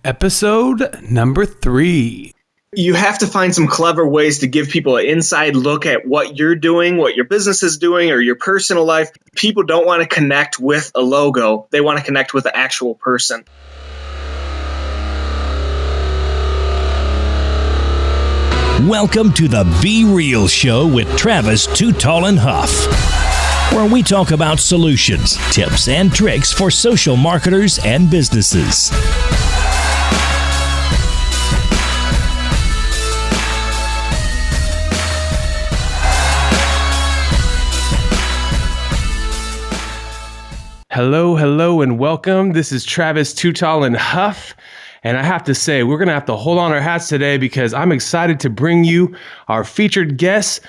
Episode number 3. You have to find some clever ways to give people an inside look at what you're doing, what your business is doing, or your personal life. People don't want to connect with a logo. They want to connect with the actual person. Welcome to the Be Real Show with Travis Too Tall and Huff, where we talk about solutions, tips, and tricks for social marketers and businesses. Hello, and welcome. This is Travis Too Tall and Huff. And I have to say, we're going to have to hold on our hats today because I'm excited to bring you our featured guest,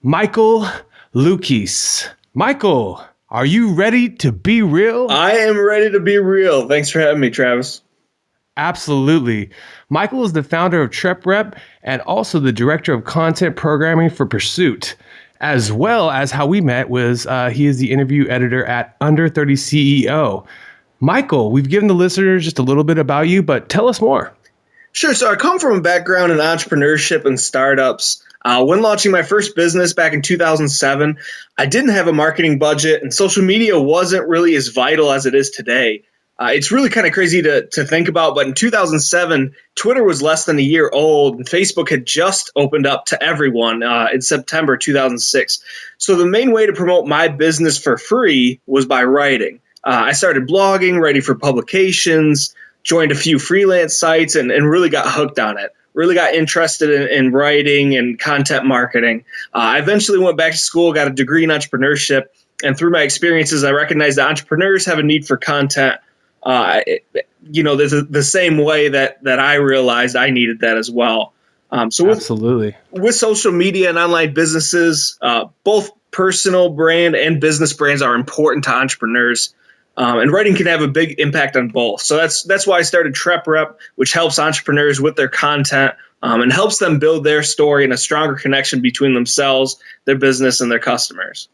Michael Luchies. Michael, are you ready to be real? I am ready to be real. Thanks for having me, Travis. Absolutely. Michael is the founder of TrepRep and also the director of content programming for Pursuit. As well as how we met was he is the interview editor at Under 30 CEO. Michael, we've given the listeners just a little bit about you, but tell us more. Sure. So I come from a background in entrepreneurship and startups. When launching my first business back in 2007, I didn't have a marketing budget and social media wasn't really as vital as it is today. It's really kind of crazy to think about, but in 2007, Twitter was less than a year old and Facebook had just opened up to everyone in September 2006. So the main way to promote my business for free was by writing. I started blogging, writing for publications, joined a few freelance sites, and really got hooked on it. Really got interested in writing and content marketing. I eventually went back to school, got a degree in entrepreneurship, and through my experiences, I recognized that entrepreneurs have a need for content. The same way that I realized I needed that as well. Absolutely. With social media and online businesses, both personal brand and business brands are important to entrepreneurs. And writing can have a big impact on both. So that's why I started TrepRep, which helps entrepreneurs with their content and helps them build their story and a stronger connection between themselves, their business, and their customers.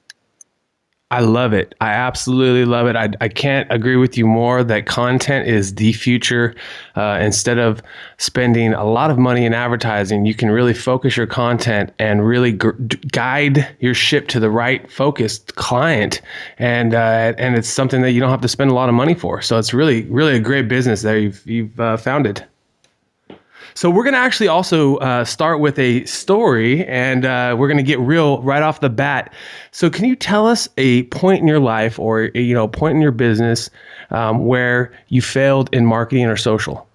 I love it. I absolutely love it. I can't agree with you more that content is the future. Instead of spending a lot of money in advertising, you can really focus your content and really guide your ship to the right focused client. And it's something that you don't have to spend a lot of money for. So it's really, really a great business there you've founded. So we're going to actually also start with a story, and we're going to get real right off the bat. So can you tell us a point in your life or point in your business where you failed in marketing or social?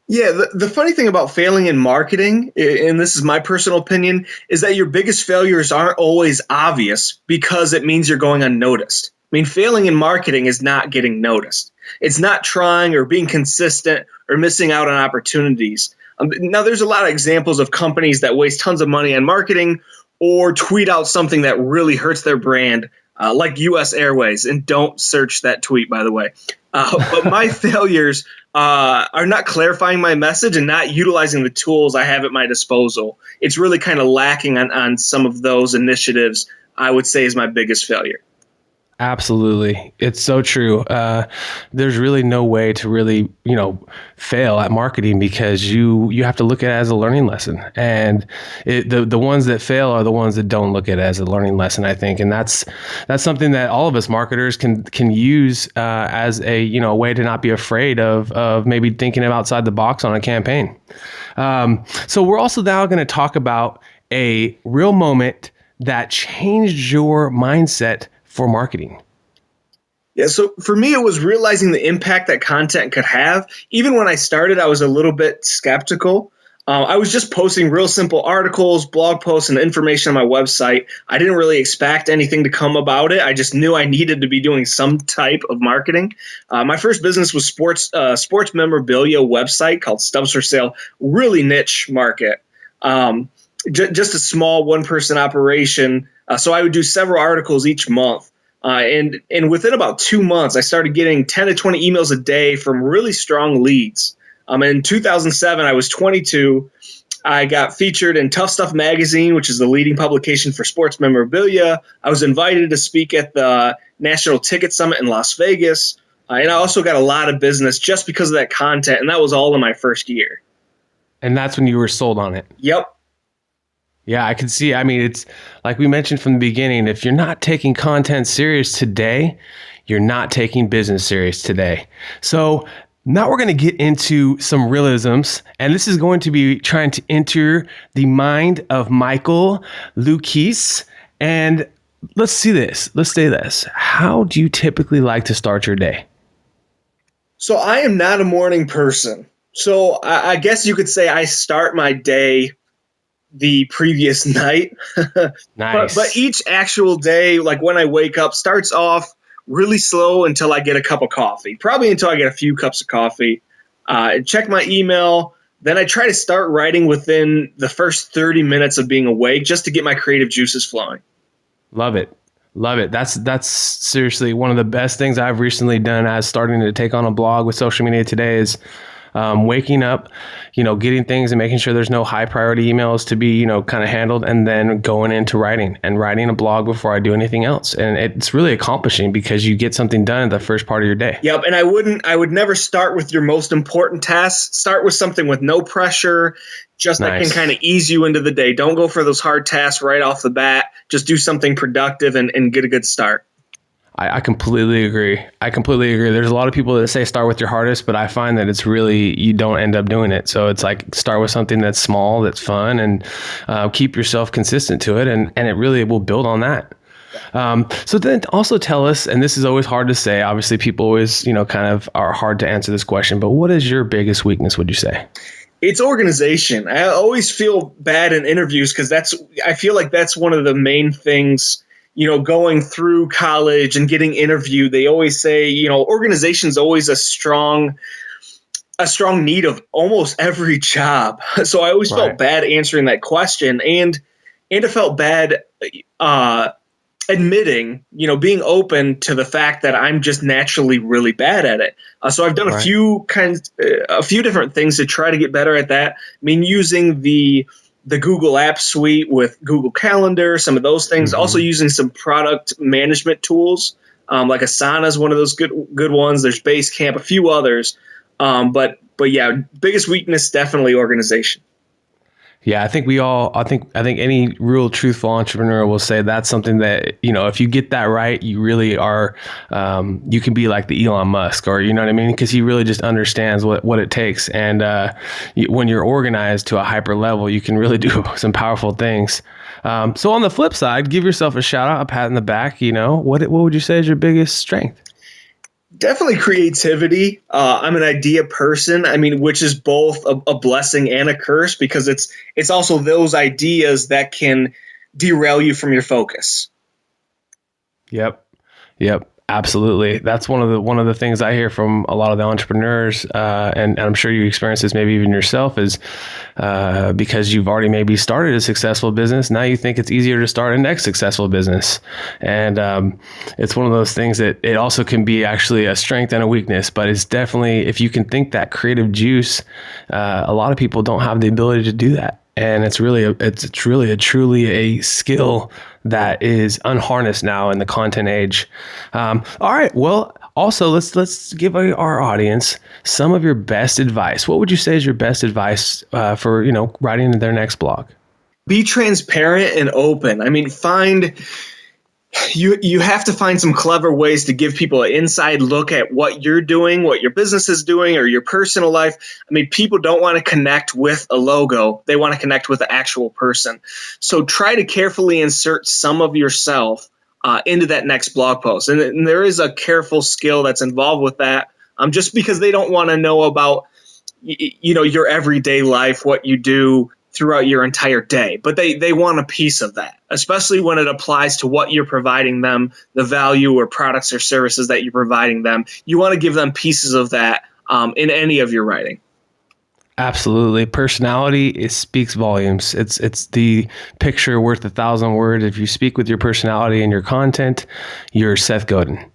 Yeah, the funny thing about failing in marketing, and this is my personal opinion, is that your biggest failures aren't always obvious because it means you're going unnoticed. I mean, failing in marketing is not getting noticed. It's not trying or being consistent or missing out on opportunities. Now, there's a lot of examples of companies that waste tons of money on marketing or tweet out something that really hurts their brand, like U.S. Airways. And don't search that tweet, by the way. But my failures are not clarifying my message and not utilizing the tools I have at my disposal. It's really kind of lacking on some of those initiatives, I would say, is my biggest failure. Absolutely. It's so true. There's really no way to really, fail at marketing because you have to look at it as a learning lesson. And the ones that fail are the ones that don't look at it as a learning lesson, I think. And that's something that all of us marketers can use as a, way to not be afraid of maybe thinking outside the box on a campaign. So we're also now going to talk about a real moment that changed your mindset for marketing. Yeah, so for me, it was realizing the impact that content could have. Even when I started, I was a little bit skeptical. I was just posting real simple articles, blog posts, and information on my website. I didn't really expect anything to come about it. I just knew I needed to be doing some type of marketing. My first business was sports memorabilia website called Stubs for Sale, really niche market. Just a small one-person operation. So I would do several articles each month. And within about 2 months, I started getting 10 to 20 emails a day from really strong leads. In 2007, I was 22. I got featured in Tough Stuff magazine, which is the leading publication for sports memorabilia. I was invited to speak at the National Ticket Summit in Las Vegas. And I also got a lot of business just because of that content, and that was all in my first year. And that's when you were sold on it. Yep. Yeah, I can see. I mean, it's like we mentioned from the beginning, if you're not taking content serious today, you're not taking business serious today. So now we're going to get into some realisms, and this is going to be trying to enter the mind of Michael Luchies. And let's see this. Let's say this. How do you typically like to start your day? So I am not a morning person. So I guess you could say I start my day the previous night. Nice. But each actual day, like when I wake up, starts off really slow until I get a cup of coffee. Probably until I get a few cups of coffee. Check my email. Then I try to start writing within the first 30 minutes of being awake just to get my creative juices flowing. Love it. Love it. That's seriously one of the best things I've recently done as starting to take on a blog with social media today is waking up, getting things and making sure there's no high priority emails to be, kind of handled, and then going into writing a blog before I do anything else. And it's really accomplishing because you get something done at the first part of your day. Yep. And I would never start with your most important tasks. Start with something with no pressure, just that can kind of ease you into the day. Don't go for those hard tasks right off the bat. Just do something productive and get a good start. I completely agree. There's a lot of people that say start with your hardest, but I find that it's really, you don't end up doing it. So it's like start with something that's small, that's fun, and keep yourself consistent to it. And it really will build on that. So then also tell us, and this is always hard to say, obviously people always, kind of are hard to answer this question, but what is your biggest weakness, would you say? It's organization. I always feel bad in interviews because I feel like that's one of the main things. Going through college and getting interviewed, they always say, organization is always a strong need of almost every job. So I always felt bad answering that question, and I felt bad admitting, being open to the fact that I'm just naturally really bad at it. So I've done a few different things to try to get better at that. I mean, using the Google App Suite with Google Calendar, some of those things. Mm-hmm. Also using some product management tools, like Asana is one of those good ones. There's Basecamp, a few others. But yeah, biggest weakness, definitely organization. Yeah, I think any real truthful entrepreneur will say that's something that, if you get that right, you really are, you can be like the Elon Musk, or, you know what I mean? Because he really just understands what it takes. And when you're organized to a hyper level, you can really do some powerful things. So on the flip side, give yourself a shout out, a pat in the back. What would you say is your biggest strength? Definitely creativity. I'm an idea person. I mean, which is both a blessing and a curse, because it's also those ideas that can derail you from your focus. Yep. Absolutely. That's one of the things I hear from a lot of the entrepreneurs, and I'm sure you experience this maybe even yourself, is because you've already maybe started a successful business. Now you think it's easier to start a next successful business. And it's one of those things that it also can be actually a strength and a weakness, but it's definitely, if you can think that creative juice, a lot of people don't have the ability to do that. And it's truly a skill that is unharnessed now in the content age. All right. Well, also let's give our audience some of your best advice. What would you say is your best advice for writing their next blog? Be transparent and open. I mean, you have to find some clever ways to give people an inside look at what you're doing, what your business is doing, or your personal life. I mean, people don't want to connect with a logo. They want to connect with the actual person. So try to carefully insert some of yourself into that next blog post. And there is a careful skill that's involved with that, just because they don't want to know about, your everyday life, what you do throughout your entire day, but they want a piece of that, especially when it applies to what you're providing them, the value or products or services that you're providing them. You want to give them pieces of that in any of your writing. Absolutely. Personality speaks volumes. It's the picture worth 1,000 words. If you speak with your personality and your content, you're Seth Godin.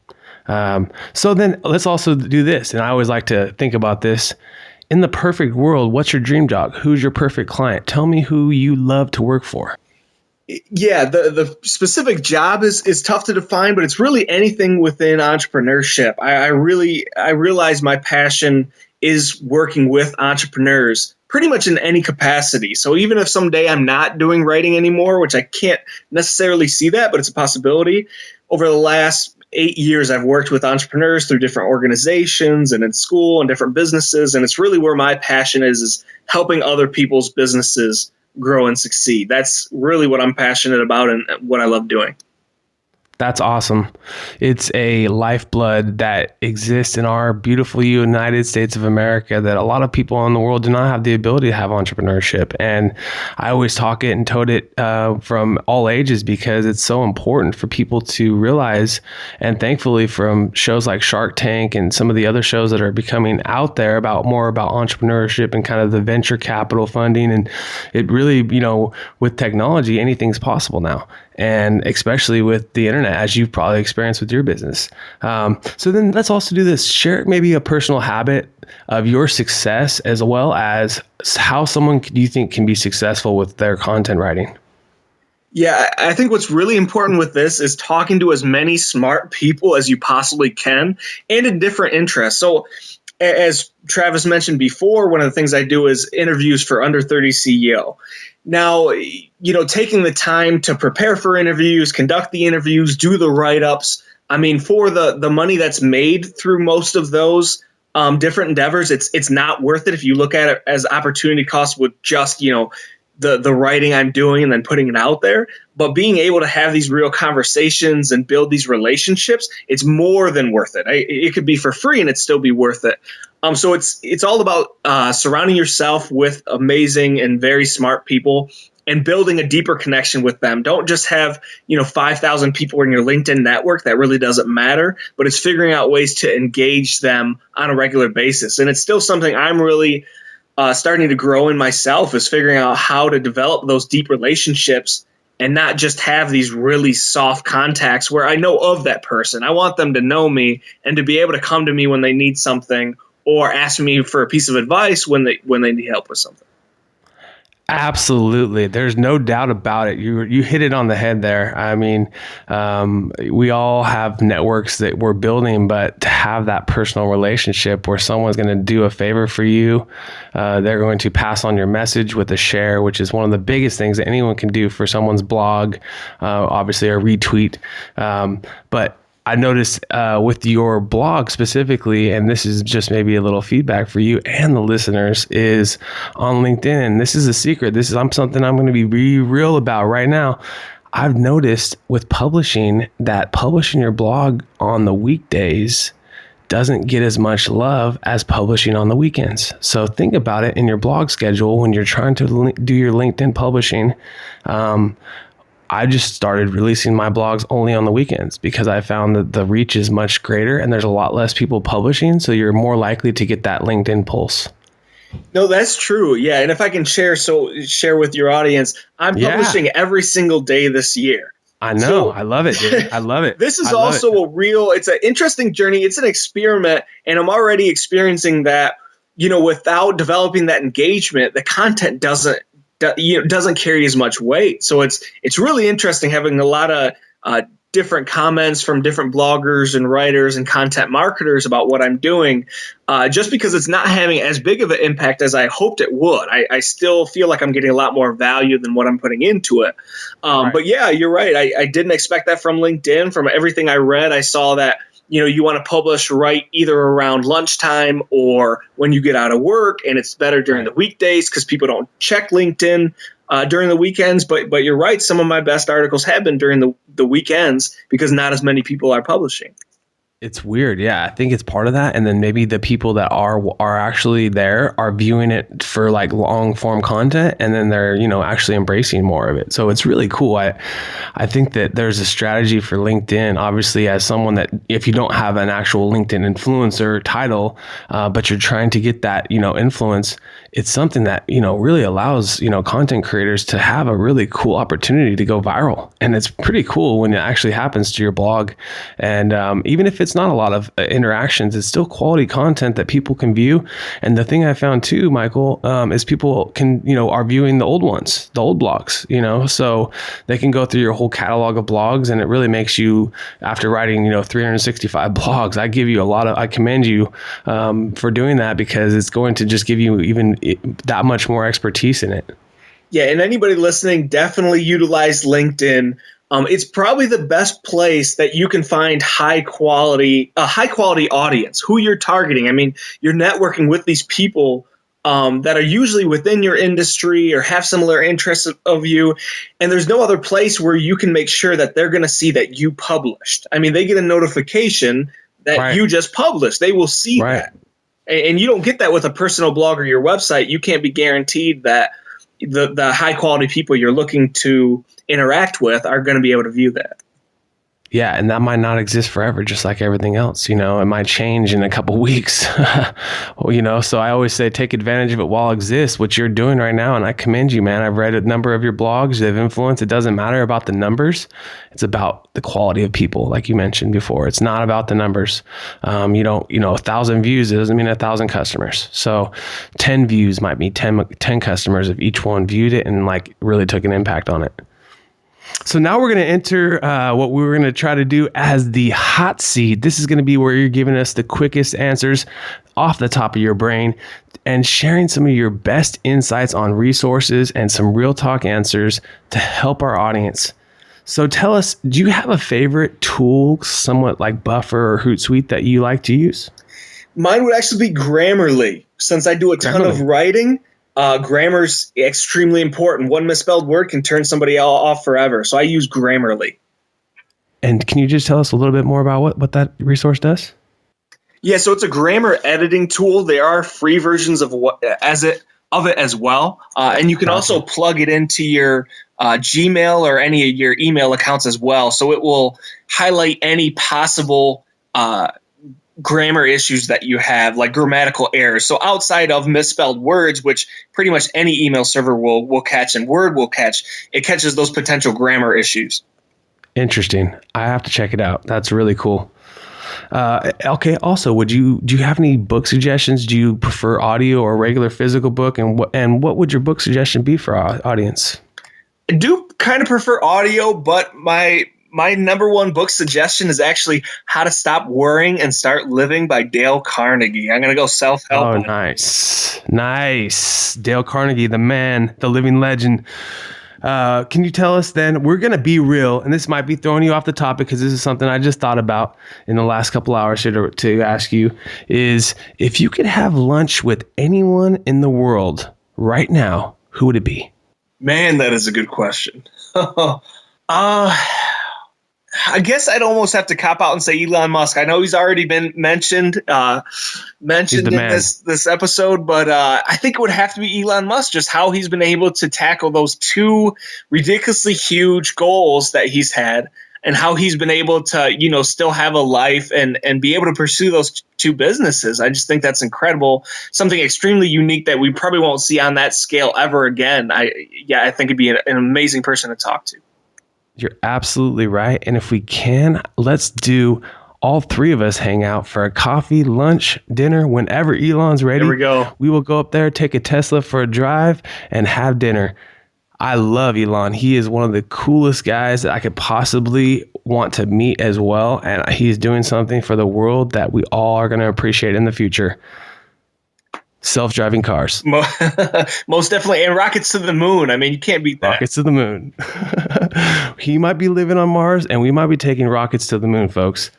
So then let's also do this. And I always like to think about this. In the perfect world, what's your dream job? Who's your perfect client? Tell me who you love to work for. Yeah, the specific job is tough to define, but it's really anything within entrepreneurship. I realize my passion is working with entrepreneurs pretty much in any capacity. So even if someday I'm not doing writing anymore, which I can't necessarily see that, but it's a possibility, over the last 8 years, I've worked with entrepreneurs through different organizations and in school and different businesses. And it's really where my passion is helping other people's businesses grow and succeed. That's really what I'm passionate about and what I love doing. That's awesome. It's a lifeblood that exists in our beautiful United States of America that a lot of people in the world do not have the ability to have entrepreneurship. And I always talk it and tote it from all ages because it's so important for people to realize. And thankfully, from shows like Shark Tank and some of the other shows that are becoming out there about more about entrepreneurship and kind of the venture capital funding. And it really, with technology, anything's possible now. And especially with the internet, as you've probably experienced with your business. So then let's also do this. Share maybe a personal habit of your success as well as how someone do you think can be successful with their content writing? Yeah, I think what's really important with this is talking to as many smart people as you possibly can and in different interests. So as Travis mentioned before, one of the things I do is interviews for Under 30 CEO. Now, taking the time to prepare for interviews, conduct the interviews, do the write-ups. I mean, for the money that's made through most of those different endeavors, it's not worth it if you look at it as opportunity cost with just, the writing I'm doing and then putting it out there. But being able to have these real conversations and build these relationships, it's more than worth it. It could be for free and it'd still be worth it. So it's all about surrounding yourself with amazing and very smart people and building a deeper connection with them. Don't just have 5,000 people in your LinkedIn network. That really doesn't matter. But it's figuring out ways to engage them on a regular basis. And it's still something I'm really starting to grow in myself, is figuring out how to develop those deep relationships and not just have these really soft contacts where I know of that person. I want them to know me and to be able to come to me when they need something or ask me for a piece of advice when they need help with something. Absolutely. There's no doubt about it. You hit it on the head there. I mean, we all have networks that we're building, but to have that personal relationship where someone's going to do a favor for you, they're going to pass on your message with a share, which is one of the biggest things that anyone can do for someone's blog, obviously a retweet. But I noticed with your blog specifically, and this is just maybe a little feedback for you and the listeners, is on LinkedIn. And this is a secret. This is something I'm going to be real about right now. I've noticed with publishing that publishing your blog on the weekdays doesn't get as much love as publishing on the weekends. So think about it in your blog schedule when you're trying to do your LinkedIn publishing. I just started releasing my blogs only on the weekends because I found that the reach is much greater and there's a lot less people publishing. So you're more likely to get that LinkedIn pulse. No, that's true. Yeah. And if I can share with your audience, I'm publishing every single day this year. I know. So, I love it, dude. I love it. This is also it's an interesting journey. It's an experiment. And I'm already experiencing that, without developing that engagement, the content doesn't carry as much weight. So it's really interesting having a lot of different comments from different bloggers and writers and content marketers about what I'm doing, just because it's not having as big of an impact as I hoped it would. I still feel like I'm getting a lot more value than what I'm putting into it. Right. But yeah, you're right. I didn't expect that from LinkedIn. From everything I read, I saw that you want to publish right either around lunchtime or when you get out of work, and it's better during the weekdays because people don't check LinkedIn during the weekends. But you're right. Some of my best articles have been during the weekends because not as many people are publishing. It's weird. Yeah, I think it's part of that. And then maybe the people that are actually there are viewing it for like long form content, and then they're, actually embracing more of it. So it's really cool. I think that there's a strategy for LinkedIn, obviously, as someone that if you don't have an actual LinkedIn influencer title, but you're trying to get that, influence, it's something that, really allows, content creators to have a really cool opportunity to go viral. And it's pretty cool when it actually happens to your blog. And even if it's gets not a lot of interactions, it's still quality content that people can view. And the thing I found too, Michael, is people can, are viewing the old ones, the old blogs, so they can go through your whole catalog of blogs, and it really makes you, after writing, 365 blogs, I commend you for doing that, because it's going to just give you even that much more expertise in it. Yeah, and anybody listening, definitely utilize LinkedIn. It's probably the best place that you can find high quality audience, who you're targeting. I mean, you're networking with these people that are usually within your industry or have similar interests of you. And there's no other place where you can make sure that they're going to see that you published. I mean, they get a notification that you just published. They will see that. And you don't get that with a personal blog or your website. You can't be guaranteed that the high quality people you're looking to interact with are going to be able to view that. Yeah, and that might not exist forever, just like everything else. It might change in a couple weeks. So I always say take advantage of it while it exists, what you're doing right now. And I commend you, man. I've read a number of your blogs. They have influence. It doesn't matter about the numbers. It's about the quality of people, like you mentioned before. It's not about the numbers. 1,000 views, it doesn't mean 1,000 customers. So 10 views might be 10 customers if each one viewed it and really took an impact on it. So now we're going to enter what we were going to try to do as the hot seat. This is going to be where you're giving us the quickest answers off the top of your brain and sharing some of your best insights on resources and some real talk answers to help our audience. So tell us, do you have a favorite tool, somewhat like Buffer or Hootsuite, that you like to use? Mine would actually be Grammarly. Since I do a ton of writing, grammar's extremely important. One misspelled word can turn somebody off forever. So I use Grammarly. And can you just tell us a little bit more about what that resource does? Yeah, so it's a grammar editing tool. There are free versions of it as well. And you can also plug it into your Gmail or any of your email accounts as well. So it will highlight any possible grammar issues that you have, like grammatical errors. So outside of misspelled words, which pretty much any email server will catch and Word will catch, it catches those potential grammar issues. Interesting. I have to check it out. That's really cool. Okay. Also, do you have any book suggestions? Do you prefer audio or regular physical book? And what would your book suggestion be for our audience? I do kind of prefer audio, but my number one book suggestion is actually How to Stop Worrying and Start Living by Dale Carnegie. I'm going to go self-help. Oh, nice. Dale Carnegie, the man, the living legend. Can you tell us then, we're going to be real, and this might be throwing you off the topic because this is something I just thought about in the last couple hours here to ask you, is if you could have lunch with anyone in the world right now, who would it be? Man, that is a good question. I guess I'd almost have to cop out and say Elon Musk. I know he's already been mentioned in this episode, but I think it would have to be Elon Musk, just how he's been able to tackle those two ridiculously huge goals that he's had, and how he's been able to, still have a life and be able to pursue those two businesses. I just think that's incredible. Something extremely unique that we probably won't see on that scale ever again. I think it'd be an amazing person to talk to. You're absolutely right. And if we can, let's do all three of us hang out for a coffee, lunch, dinner, whenever Elon's ready. There we go. We will go up there, take a Tesla for a drive, and have dinner. I love Elon. He is one of the coolest guys that I could possibly want to meet as well. And he's doing something for the world that we all are going to appreciate in the future. Self-driving cars. Most definitely. And rockets to the moon. I mean, you can't beat that. Rockets to the moon. He might be living on Mars, and we might be taking rockets to the moon, folks.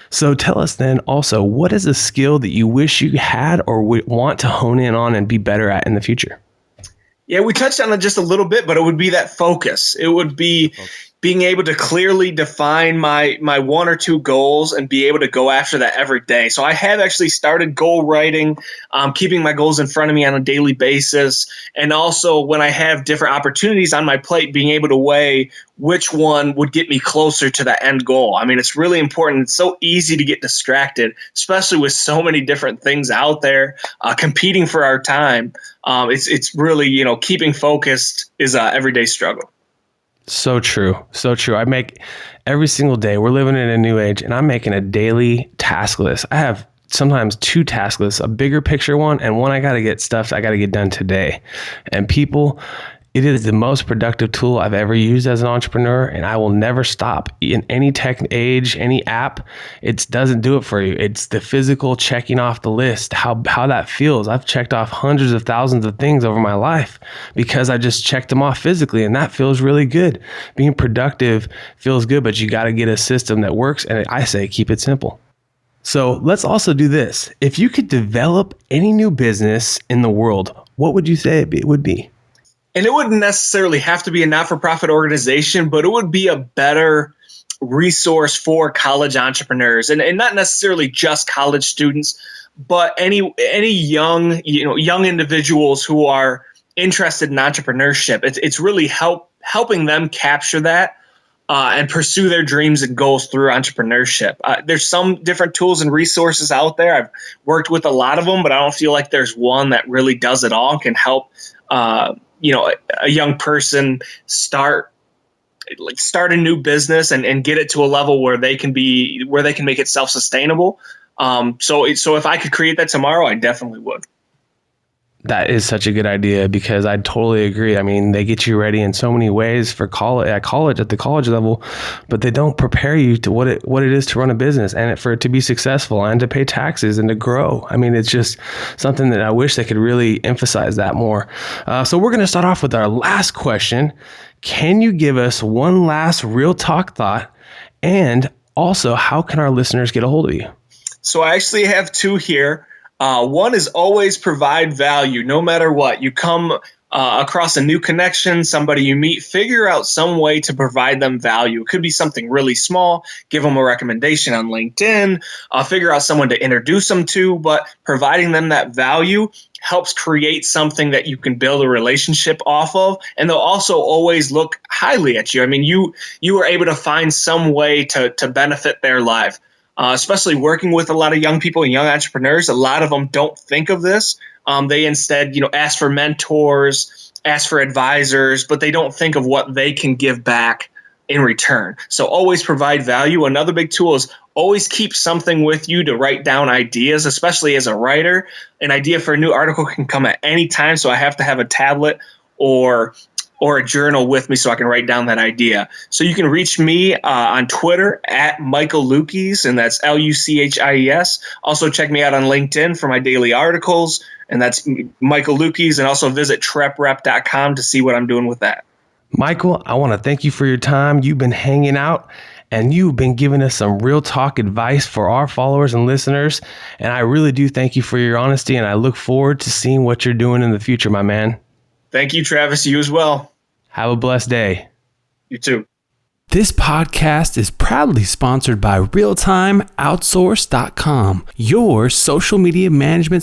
So tell us then also, what is a skill that you wish you had or would want to hone in on and be better at in the future? Yeah, we touched on it just a little bit, but it would be that focus. It would be being able to clearly define my one or two goals and be able to go after that every day. So I have actually started goal writing, keeping my goals in front of me on a daily basis. And also when I have different opportunities on my plate, being able to weigh which one would get me closer to that end goal. I mean, it's really important. It's so easy to get distracted, especially with so many different things out there competing for our time. It's really, keeping focused is an everyday struggle. So true. So true. I make every single day. We're living in a new age, and I'm making a daily task list. I have sometimes 2 task lists, a bigger picture one and one I got to get stuff I got to get done today. And people, it is the most productive tool I've ever used as an entrepreneur, and I will never stop. In any tech age, any app, it doesn't do it for you. It's the physical checking off the list, how that feels. I've checked off hundreds of thousands of things over my life because I just checked them off physically, and that feels really good. Being productive feels good, but you got to get a system that works, and I say keep it simple. So let's also do this. If you could develop any new business in the world, what would you say it would be? And it wouldn't necessarily have to be a not-for-profit organization, but it would be a better resource for college entrepreneurs, and not necessarily just college students, but any young individuals who are interested in entrepreneurship. It's really helping them capture that and pursue their dreams and goals through entrepreneurship. There's some different tools and resources out there. I've worked with a lot of them, but I don't feel like there's one that really does it all and can help a young person start a new business and get it to a level where they can make it self-sustainable. So if I could create that tomorrow, I definitely would. That is such a good idea because I totally agree. I mean, they get you ready in so many ways for college at the college level, but they don't prepare you to what it is to run a business and for it to be successful and to pay taxes and to grow. I mean, it's just something that I wish they could really emphasize that more. So we're going to start off with our last question. Can you give us one last real talk thought? And also, how can our listeners get a hold of you? So I actually have 2 here. One is always provide value, no matter what. You come across a new connection, somebody you meet, figure out some way to provide them value. It could be something really small, give them a recommendation on LinkedIn, figure out someone to introduce them to, but providing them that value helps create something that you can build a relationship off of. And they'll also always look highly at you. I mean, you were able to find some way to benefit their life. Especially working with a lot of young people and young entrepreneurs, a lot of them don't think of this. They instead, ask for mentors, ask for advisors, but they don't think of what they can give back in return. So always provide value. Another big tool is always keep something with you to write down ideas, especially as a writer. An idea for a new article can come at any time, so I have to have a tablet or a journal with me so I can write down that idea. So you can reach me on Twitter at Michael Luchies, and that's Luchies. Also check me out on LinkedIn for my daily articles, and that's Michael Luchies, and also visit treprep.com to see what I'm doing with that. Michael, I want to thank you for your time. You've been hanging out and you've been giving us some real talk advice for our followers and listeners. And I really do thank you for your honesty, and I look forward to seeing what you're doing in the future, my man. Thank you, Travis. You as well. Have a blessed day. You too. This podcast is proudly sponsored by realtimeoutsource.com, your social media management